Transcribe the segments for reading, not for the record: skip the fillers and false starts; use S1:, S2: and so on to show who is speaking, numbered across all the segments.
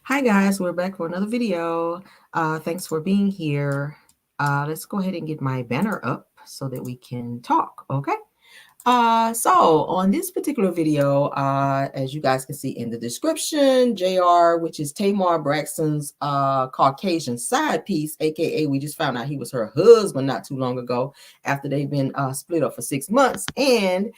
S1: Hi guys, we're back for another video. Thanks for being here. Let's go ahead and get my banner up so that we can talk, okay? So on this particular video, as you guys can see in the description, JR, which is Tamar Braxton's Caucasian side piece, aka we just found out he was her husband not too long ago after they've been split up for 6 months, and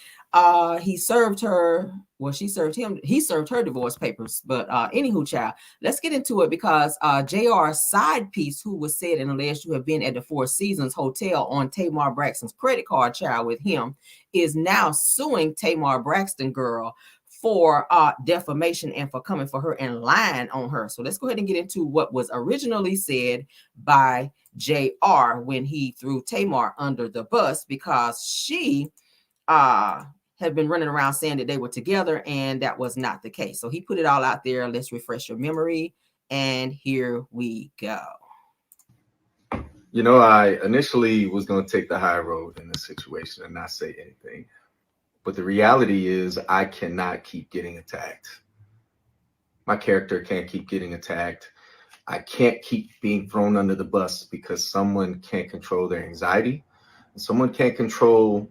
S1: he served her, well, she served him, he served her divorce papers. But anywho, child, let's get into it because JR's side piece, who was said and alleged to have been at the Four Seasons Hotel on Tamar Braxton's credit card, child, with him, is now suing Tamar Braxton girl for defamation and for coming for her and lying on her. So let's go ahead and get into what was originally said by JR when he threw Tamar under the bus, because she had been running around saying that they were together, and that was not the case. So he put it all out there. Let's refresh your memory, and here we go.
S2: You know, I initially was going to take the high road in this situation and not say anything. But the reality is I cannot keep getting attacked. My character can't keep getting attacked. I can't keep being thrown under the bus because someone can't control their anxiety. Someone can't control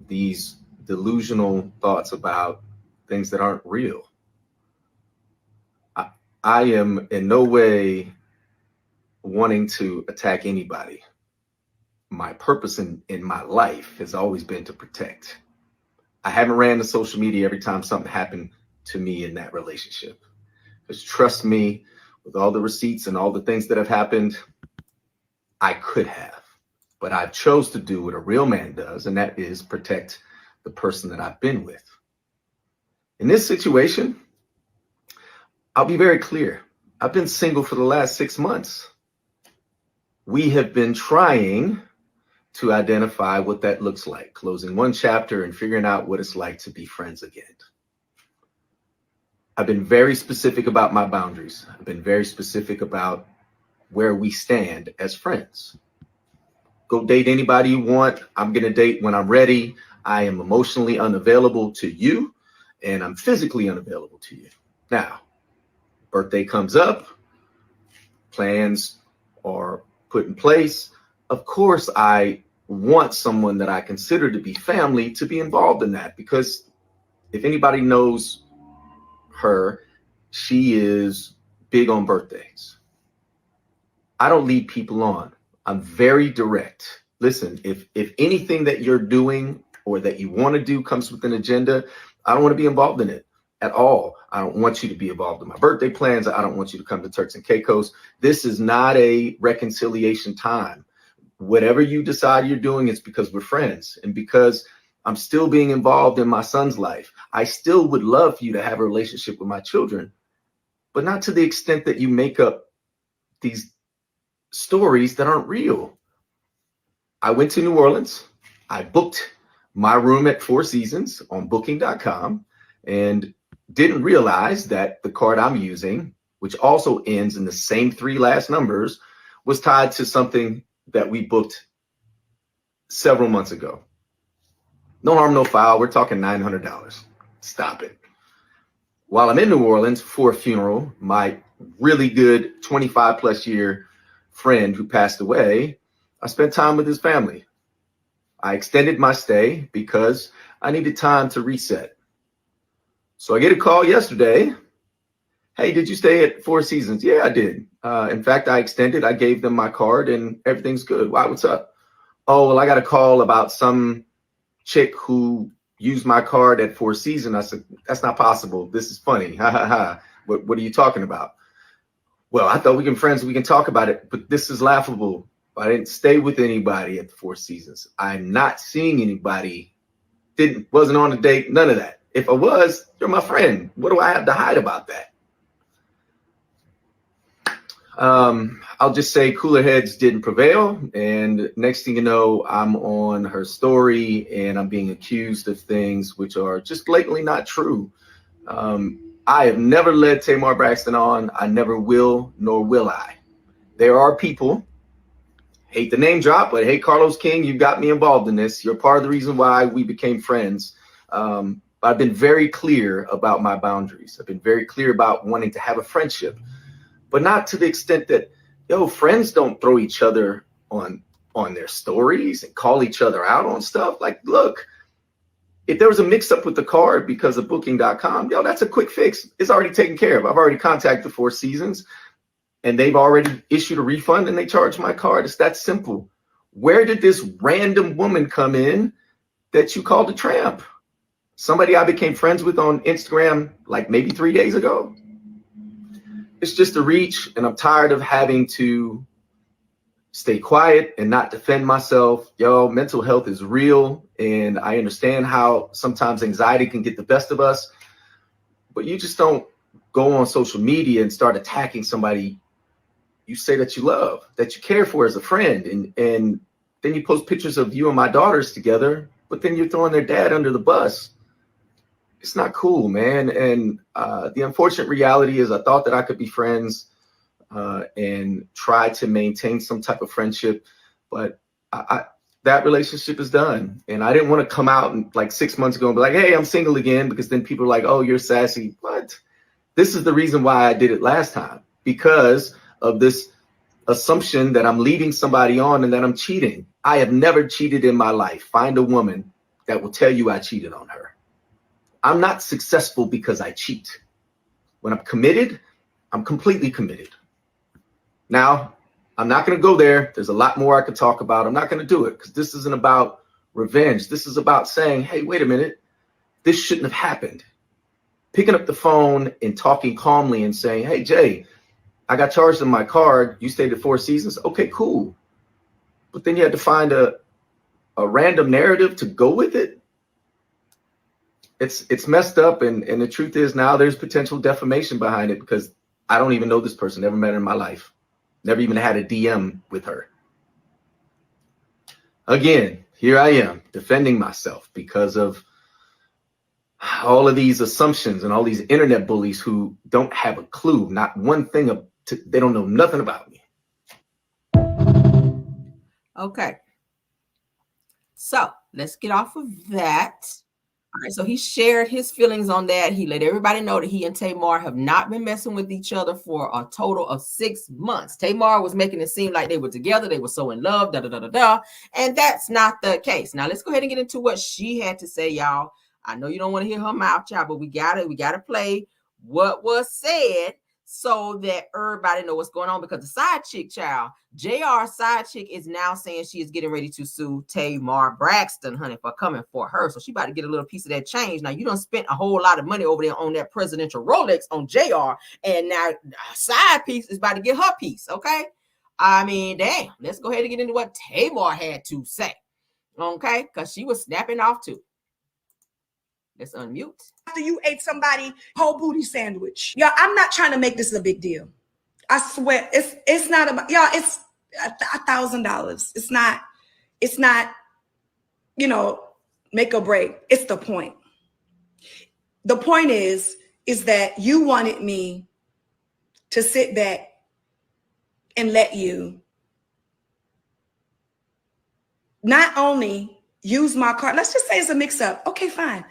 S2: these delusional thoughts about things that aren't real. I am in no way wanting to attack anybody. My purpose in my life has always been to protect. I haven't ran to social media every time something happened to me in that relationship. Because trust me, with all the receipts and all the things that have happened, I could have. But I chose to do what a real man does, and that is protect the person that I've been with. In this situation, I'll be very clear. I've been single for the last 6 months. We have been trying to identify what that looks like, closing one chapter and figuring out what it's like to be friends again. I've been very specific about my boundaries. I've been very specific about where we stand as friends. Go date anybody you want. I'm going to date when I'm ready. I am emotionally unavailable to you, and I'm physically unavailable to you. Now, birthday comes up, plans are put in place. Of course, I want someone that I consider to be family to be involved in that, because if anybody knows her, she is big on birthdays. I don't lead people on. I'm very direct. Listen, if anything that you're doing or that you want to do comes with an agenda, I don't want to be involved in it at all. I don't want you to be involved in my birthday plans. I don't want you to come to Turks and Caicos. This is not a reconciliation time. Whatever you decide you're doing, it's because we're friends and because I'm still being involved in my son's life. I still would love for you to have a relationship with my children, but not to the extent that you make up these stories that aren't real. I went to New Orleans. I booked my room at Four Seasons on booking.com and didn't realize that the card I'm using, which also ends in the same 3 last numbers, was tied to something that we booked several months ago. No harm, no foul. We're talking $900. Stop it. While I'm in New Orleans for a funeral, my really good 25 plus year friend who passed away, I spent time with his family. I extended my stay because I needed time to reset. So I get a call yesterday. Hey, did you stay at Four Seasons? Yeah, I did. In fact, I extended. I gave them my card and everything's good. Why, what's up? Oh, well, I got a call about some chick who used my card at Four Seasons. I said, that's not possible. This is funny. Ha ha ha. What are you talking about? Well, I thought we can friends. We can talk about it, but this is laughable. I didn't stay with anybody at the Four Seasons. I'm not seeing anybody. Wasn't on a date. None of that. If I was, you're my friend. What do I have to hide about that? I'll just say cooler heads didn't prevail. And next thing you know, I'm on her story and I'm being accused of things which are just blatantly not true. I have never led Tamar Braxton on. I never will, nor will I. There are people, hate the name drop, but hey, Carlos King, you got me involved in this. You're part of the reason why we became friends. I've been very clear about my boundaries. I've been very clear about wanting to have a friendship. but not to the extent that, yo, friends don't throw each other on their stories and call each other out on stuff. Like, look, if there was a mix up with the card because of booking.com, yo, that's a quick fix. It's already taken care of. I've already contacted the Four Seasons and they've already issued a refund and they charged my card. It's that simple. Where did this random woman come in that you called a tramp? Somebody I became friends with on Instagram like maybe 3 days ago. It's just a reach, and I'm tired of having to stay quiet and not defend myself. Yo, mental health is real, and I understand how sometimes anxiety can get the best of us, but you just don't go on social media and start attacking somebody you say that you love, that you care for as a friend, and then you post pictures of you and my daughters together, but then you're throwing their dad under the bus. It's not cool, man. And the unfortunate reality is I thought that I could be friends and try to maintain some type of friendship, but that relationship is done. And I didn't want to come out and like 6 months ago and be like, hey, I'm single again, because then people are like, oh, you're sassy. What? This is the reason why I did it last time, because of this assumption that I'm leading somebody on and that I'm cheating. I have never cheated in my life. Find a woman that will tell you I cheated on her. I'm not successful because I cheat. When I'm committed, I'm completely committed. Now, I'm not going to go there. There's a lot more I could talk about. I'm not going to do it because this isn't about revenge. This is about saying, hey, wait a minute. This shouldn't have happened. Picking up the phone and talking calmly and saying, hey, Jay, I got charged on my card. You stayed at Four Seasons. Okay, cool. But then you had to find a random narrative to go with it. It's messed up. And the truth is now there's potential defamation behind it because I don't even know this person. Never met her in my life. Never even had a DM with her. Again, here I am defending myself because of all of these assumptions and all these internet bullies who don't have a clue, not one thing. They don't know nothing about me.
S1: Okay. So let's get off of that. All right, so he shared his feelings on that. He let everybody know that he and Tamar have not been messing with each other for a total of 6 months. Tamar was making it seem like they were together. They were so in love, and that's not the case. Now, let's go ahead and get into what she had to say, y'all. I know you don't want to hear her mouth, y'all, but we gotta play what was said so that everybody know what's going on, because the side chick, child, JR's side chick, is now saying she is getting ready to sue Tamar Braxton, honey, for coming for her. So she about to get a little piece of that change. Now, you done spent a whole lot of money over there on that presidential Rolex on JR, and now Sidepiece is about to get her piece, okay? I mean, damn, let's go ahead and get into what Tamar had to say, okay? Because she was snapping off too. Let's unmute.
S3: After you ate somebody whole booty sandwich. Yeah, I'm not trying to make this a big deal. I swear, it's not about, y'all, it's $1,000. It's not, make or break. It's the point. The point is that you wanted me to sit back and let you not only use my card. Let's just say it's a mix up. Okay, fine.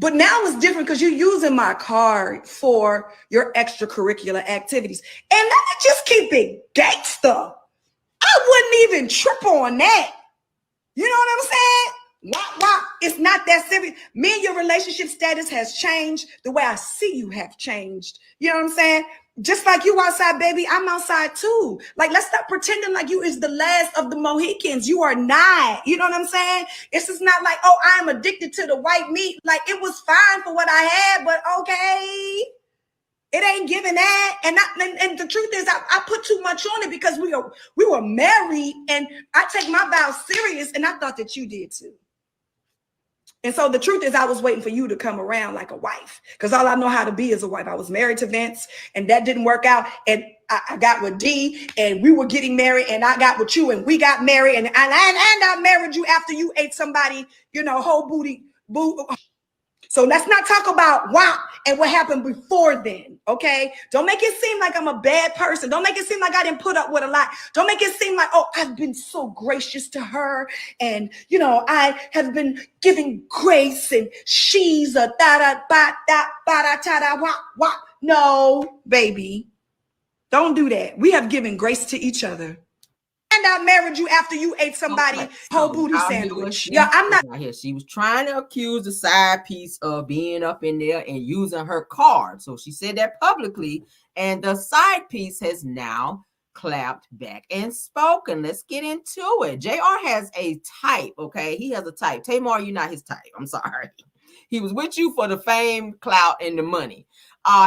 S3: But now it's different because you're using my card for your extracurricular activities. And let me just keep it gangster. I wouldn't even trip on that. You know what I'm saying? Wah. It's not that serious. Me and your relationship status has changed. The way I see you have changed. You know what I'm saying? Just like you outside, baby, I'm outside too. Like, let's stop pretending like you is the last of the Mohicans. You are not. You know what I'm saying? It's just not like, oh, I'm addicted to the white meat. Like, it was fine for what I had, but okay. It ain't giving that. And the truth is, I put too much on it because we were married, and I take my vows serious, and I thought that you did too. And so the truth is, I was waiting for you to come around like a wife, because all I know how to be is a wife. I was married to Vince, and that didn't work out. And I got with D, and we were getting married, and I got with you, and we got married, and I married you after you ate somebody, whole booty. So let's not talk about WAP and what happened before then, okay? Don't make it seem like I'm a bad person. Don't make it seem like I didn't put up with a lot. Don't make it seem like, oh, I've been so gracious to her, and, I have been giving grace, and she's a da-da-ba-da-ba-da-ta-da-wop-wop. No, baby. Don't do that. We have given grace to each other. And I married you after you ate somebody
S1: Okay,
S3: whole
S1: so
S3: booty
S1: y'all hear what
S3: sandwich.
S1: she
S3: Yeah, I'm not.
S1: said right here. She was trying to accuse the side piece of being up in there and using her card. So she said that publicly, and the side piece has now clapped back and spoken. Let's get into it. JR has a type, okay? He has a type. Tamar, you're not his type. I'm sorry. He was with you for the fame, clout, and the money.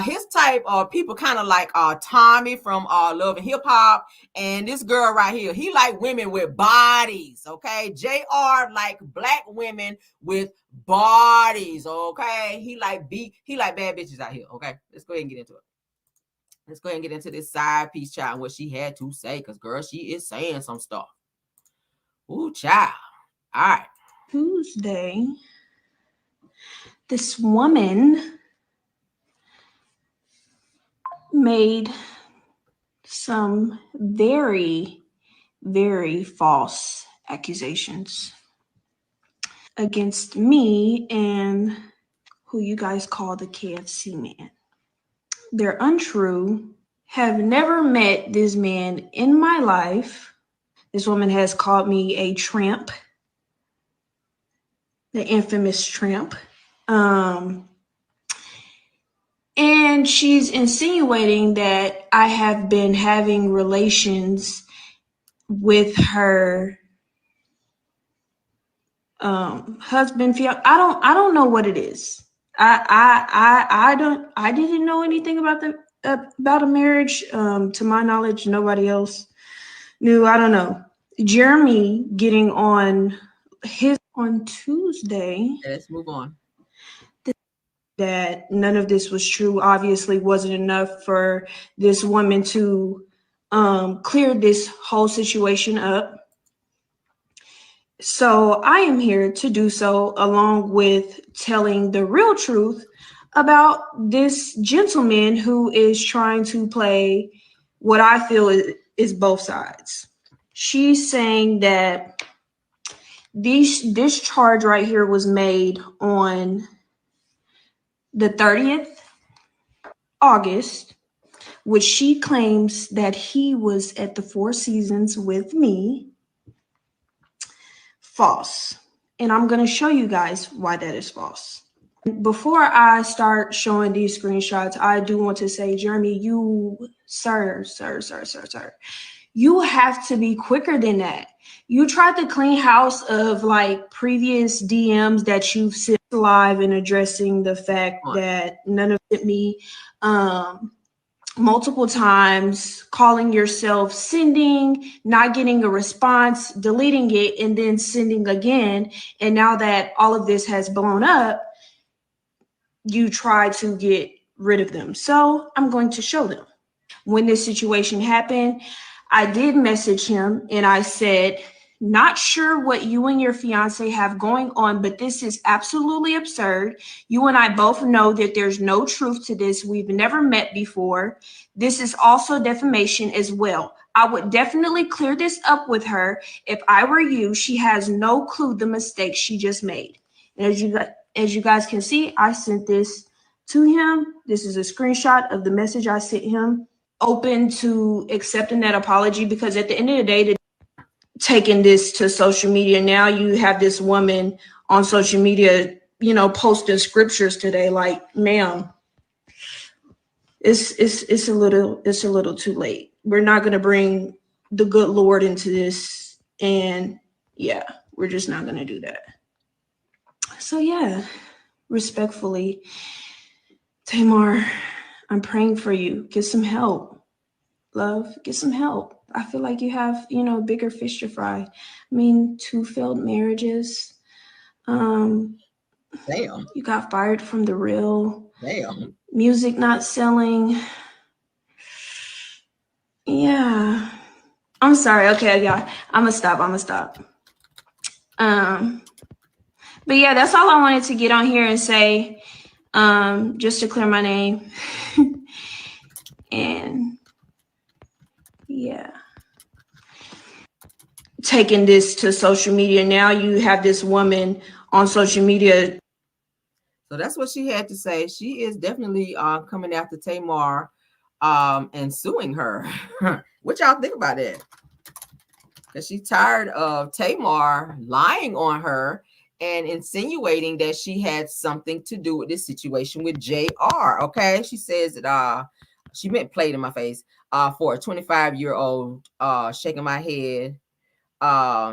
S1: His type are people kind of like Tommy from Love and Hip Hop, and this girl right here. He like women with bodies, okay? JR like black women with bodies, okay? He like bad bitches out here, okay? Let's go ahead and get into it. Let's go ahead and get into this side piece, child, and what she had to say, because girl, she is saying some stuff. Ooh, child. All right.
S4: Tuesday, this woman made some very, very false accusations against me and who you guys call the KFC man. They're untrue. Have never met this man in my life. This woman has called me a tramp, the infamous tramp. And she's insinuating that I have been having relations with her husband. I don't know what it is. I didn't know anything about a marriage. To my knowledge, nobody else knew. I don't know. Jeremy getting on Tuesday.
S1: Let's move on.
S4: That none of this was true obviously wasn't enough for this woman to clear this whole situation up. So I am here to do so, along with telling the real truth about this gentleman who is trying to play what I feel is both sides. She's saying that this charge right here was made on the 30th August, which she claims that he was at the Four Seasons with me. False. And I'm going to show you guys why that is false. Before I start showing these screenshots, I do want to say, Jeremy, sir, you have to be quicker than that. You tried to clean house of like previous DMs that you've sent live and addressing the fact that none of it me multiple times, calling yourself, sending, not getting a response, deleting it, and then sending again. And now that all of this has blown up, you try to get rid of them. So I'm going to show them. When this situation happened, I did message him and I said, not sure what you and your fiance have going on, but this is absolutely absurd. You and I both know that there's no truth to this. We've never met before. This is also defamation as well. I would definitely clear this up with her. If I were you, she has no clue the mistake she just made. And as you guys can see, I sent this to him. This is a screenshot of the message I sent him. Open to accepting that apology, because at the end of the day, taking this to social media, now you have this woman on social media, posting scriptures today. Like, ma'am, it's a little too late. We're not going to bring the good Lord into this, and yeah, we're just not going to do that. So yeah, respectfully, Tamar, I'm praying for you. Get some help. Love, get some help. I feel like you have, bigger fish to fry. I mean, 2 failed marriages.
S1: Damn.
S4: You got fired from The Real.
S1: Damn.
S4: Music not selling. Yeah. I'm sorry. Okay, yeah. I'm gonna stop. But yeah, that's all I wanted to get on here and say. Just to clear my name. And yeah. Taking this to social media. Now you have this woman on social media.
S1: So that's what she had to say. She is definitely coming after Tamar and suing her. What y'all think about that? Because she's tired of Tamar lying on her and insinuating that she had something to do with this situation with JR. Okay. She says that she meant played in my face for a 25-year-old shaking my head.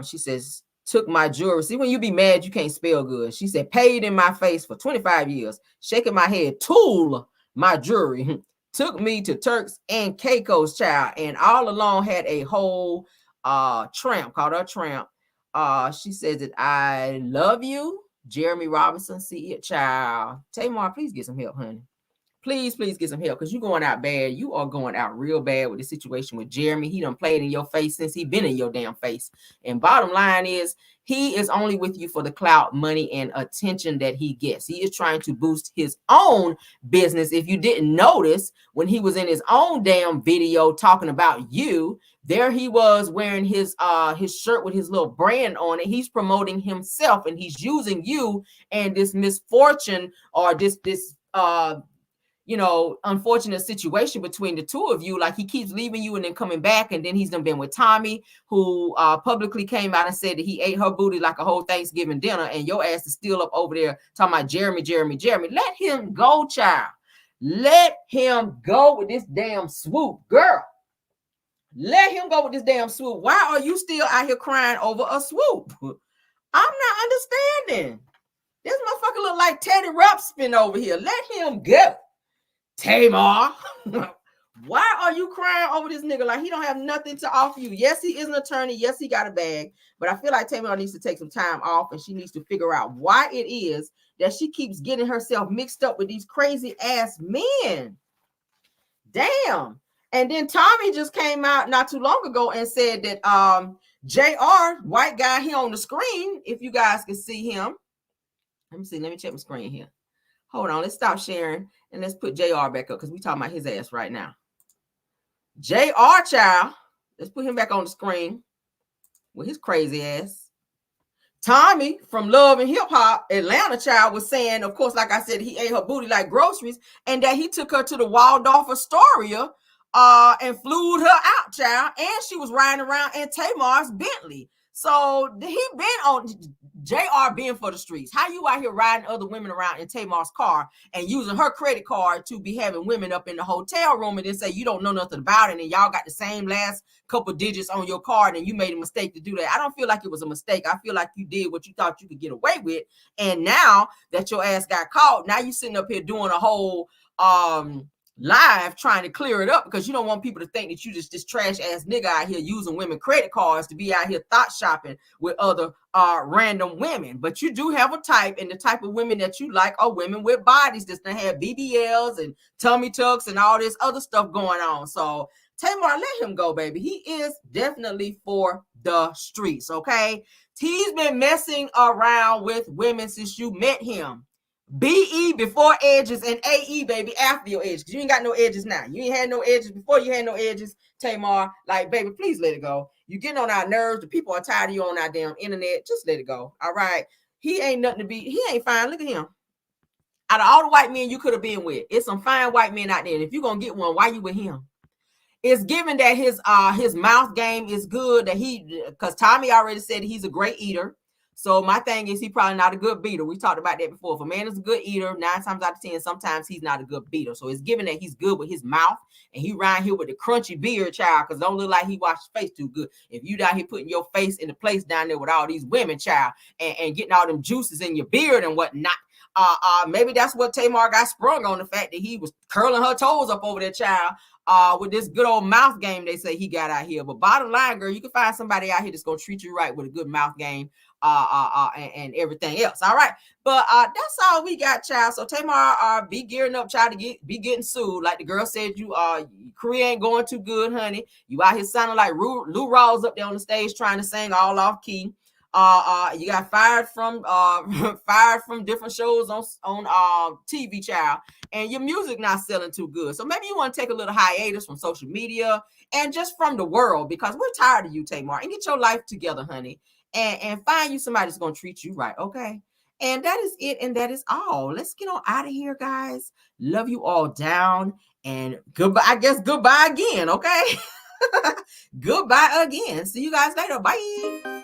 S1: She says, took my jewelry. See, when you be mad, you can't spell good. She said, paid in my face for 25 years, shaking my head, tool my jewelry, took me to Turks and Caicos, child, and all along had a whole tramp, called her tramp. She says that I love you, Jeremy Robinson. See it, child. Tamar, please get some help, honey. Please get some help, because you're going out bad. You are going out real bad with the situation with Jeremy. He done played in your face since he been in your damn face. And bottom line is, he is only with you for the clout, money, and attention that he gets. He is trying to boost his own business. If you didn't notice, when he was in his own damn video talking about you, there he was wearing his shirt with his little brand on it. He's promoting himself, and he's using you and this misfortune, or this unfortunate situation between the two of you. Like, he keeps leaving you and then coming back, and then he's done been with Tommy, who publicly came out and said that he ate her booty like a whole Thanksgiving dinner, and your ass is still up over there talking about Jeremy. Let him go, child. Let him go with this damn swoop, girl. Let him go with this damn swoop. Why are you still out here crying over a swoop? I'm not understanding. This motherfucker look like Teddy Ruxpin over here. Let him go. Tamar, why are you crying over this nigga like he don't have nothing to offer you? Yes, he is an attorney. Yes, he got a bag. But I feel like Tamar needs to take some time off, and she needs to figure out why it is that she keeps getting herself mixed up with these crazy ass men. Damn. And then Tommy just came out not too long ago and said that JR, white guy here on the screen, if you guys can see him. Let me see. Let me check my screen here. Hold on. Let's stop sharing and let's put JR back up, because we talking about his ass right now. JR, child. Let's put him back on the screen with his crazy ass. Tommy from Love and Hip Hop Atlanta, child, was saying, of course, like I said, he ate her booty like groceries, and that he took her to the Waldorf Astoria and flew her out, child. And she was riding around in Tamar's Bentley. So he been on JR being for the streets. How you out here riding other women around in Tamar's car and using her credit card to be having women up in the hotel room, and then say you don't know nothing about it, and y'all got the same last couple digits on your card and you made a mistake to do that? I don't feel like it was a mistake. I feel like you did what you thought you could get away with. And now that your ass got caught, now you sitting up here doing a whole live trying to clear it up, because you don't want people to think that you just this trash ass nigga out here using women credit cards to be out here thought shopping with other random women. But you do have a type, and the type of women that you like are women with bodies that's gonna have BBLs and tummy tucks and all this other stuff going on. So Tamar, let him go, baby. He is definitely for the streets. Okay, he's been messing around with women since you met him. BE before edges, and AE, baby, after your edges. You ain't got no edges now. You ain't had no edges before you had no edges, Tamar. Like, baby, please let it go. You getting on our nerves. The people are tired of you on our damn internet. Just let it go. All right. He ain't nothing to be. He ain't fine. Look at him. Out of all the white men you could have been with, it's some fine white men out there. And if you're gonna get one, why you with him? It's given that his mouth game is good. That because Tommy already said he's a great eater. So my thing is, he probably not a good beater. We talked about that before. If a man is a good eater, 9 times out of 10, sometimes he's not a good beater. So it's given that he's good with his mouth, and he around here with the crunchy beard, child, because don't look like he washed his face too good. If you down here putting your face in the place down there with all these women, child, and getting all them juices in your beard and whatnot, maybe that's what Tamar got sprung on, the fact that he was curling her toes up over there, child, with this good old mouth game they say he got out here. But bottom line, girl, you can find somebody out here that's gonna treat you right with a good mouth game and everything else. All right, but that's all we got, child. So Tamar, be gearing up, child, to be getting sued. Like the girl said, your career ain't going too good, honey. You out here sounding like Lou Rawls up there on the stage trying to sing all off key. You got fired from different shows on TV, child, and your music not selling too good. So maybe you want to take a little hiatus from social media and just from the world, because we're tired of you, Tamar, and get your life together, honey, and find you somebody that's gonna treat you right, okay? And that is it. And that is all. Let's get on out of here, guys. Love you all down. And goodbye. I guess goodbye again. Okay. Goodbye again. See you guys later. Bye.